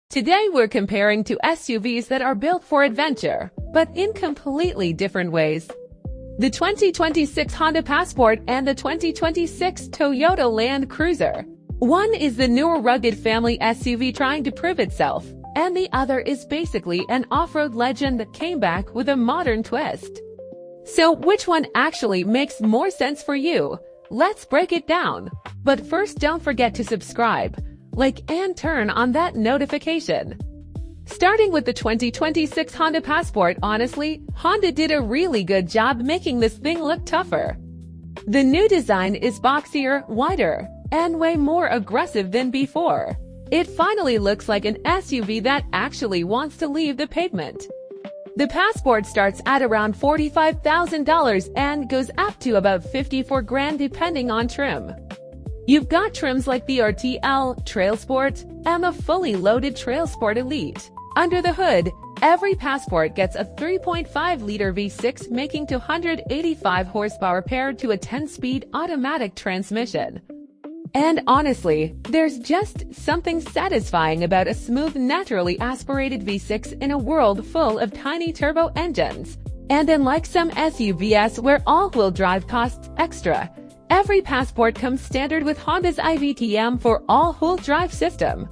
Today we're comparing two SUVs that are built for adventure, but in completely different ways. The 2026 Honda Passport and the 2026 Toyota Land Cruiser. One is the newer rugged family SUV trying to prove itself, and the other is basically an off-road legend that came back with a modern twist. So which one actually makes more sense for you? Let's break it down. But first, don't forget to subscribe, like, and turn on that notification. Starting with the 2026 Honda Passport, honestly, Honda did a really good job making this thing look tougher. The new design is boxier, wider, and way more aggressive than before. It finally looks like an SUV that actually wants to leave the pavement. The Passport starts at around $45,000 and goes up to about $54,000 depending on trim. You've got trims like the RTL, Trailsport, and the fully loaded Trailsport Elite. Under the hood, every Passport gets a 3.5-liter V6 making 285 horsepower paired to a 10-speed automatic transmission. And honestly, there's just something satisfying about a smooth, naturally aspirated V6 in a world full of tiny turbo engines. And unlike some SUVs where all-wheel drive costs extra, every Passport comes standard with Honda's IVTM for all-wheel drive system.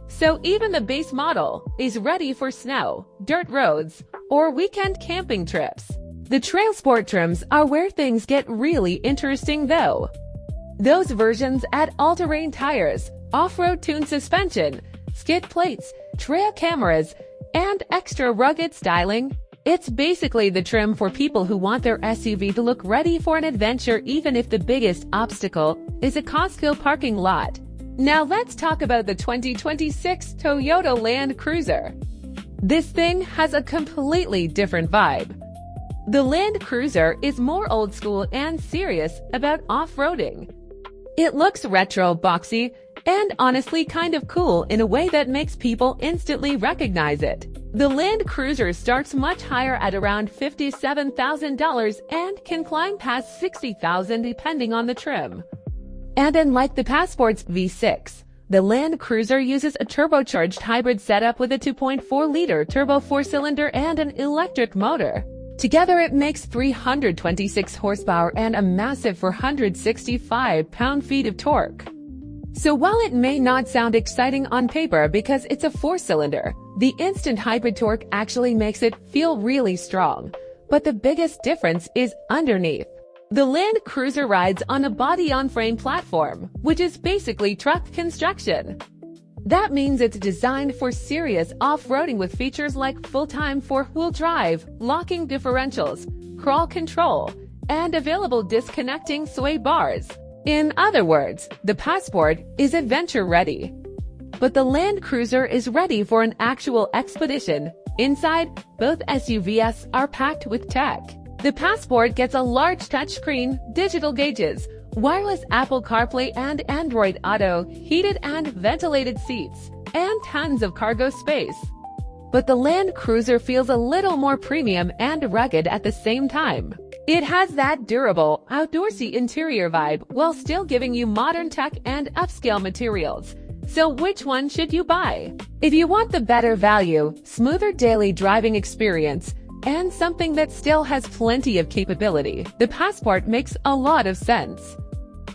So even the base model is ready for snow, dirt roads, or weekend camping trips. The Trailsport trims are where things get really interesting though. Those versions add all-terrain tires, off-road tuned suspension, skid plates, trail cameras, and extra rugged styling. It's basically the trim for people who want their SUV to look ready for an adventure even if the biggest obstacle is a Costco parking lot. Now let's talk about the 2026 Toyota Land Cruiser. This thing has a completely different vibe. The Land Cruiser is more old school and serious about off-roading. It looks retro, boxy, and honestly kind of cool in a way that makes people instantly recognize it. The Land Cruiser starts much higher at around $57,000 and can climb past $60,000 depending on the trim. And unlike the Passport's V6, the Land Cruiser uses a turbocharged hybrid setup with a 2.4-liter turbo 4-cylinder and an electric motor. Together it makes 326 horsepower and a massive 465 pound-feet of torque. So while it may not sound exciting on paper because it's a 4-cylinder, the instant hybrid torque actually makes it feel really strong. But the biggest difference is underneath. The Land Cruiser rides on a body-on-frame platform, which is basically truck construction. That means it's designed for serious off-roading with features like full-time 4-wheel drive, locking differentials, crawl control, and available disconnecting sway bars. In other words, the Passport is adventure-ready. But the Land Cruiser is ready for an actual expedition. Inside, both SUVs are packed with tech. The Passport gets a large touchscreen, digital gauges, wireless Apple CarPlay and Android Auto, heated and ventilated seats, and tons of cargo space. But the Land Cruiser feels a little more premium and rugged at the same time. It has that durable, outdoorsy interior vibe while still giving you modern tech and upscale materials. So which one should you buy? If you want the better value, smoother daily driving experience, and something that still has plenty of capability, the Passport makes a lot of sense.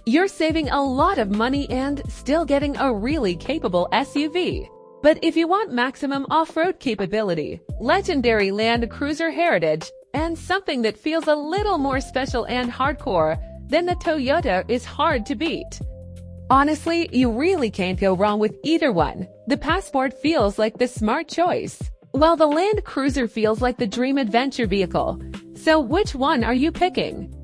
You're saving a lot of money and still getting a really capable SUV. But if you want maximum off-road capability, legendary Land Cruiser heritage, and something that feels a little more special and hardcore, then the Toyota is hard to beat. Honestly, you really can't go wrong with either one. The Passport feels like the smart choice, while the Land Cruiser feels like the dream adventure vehicle. So which one are you picking?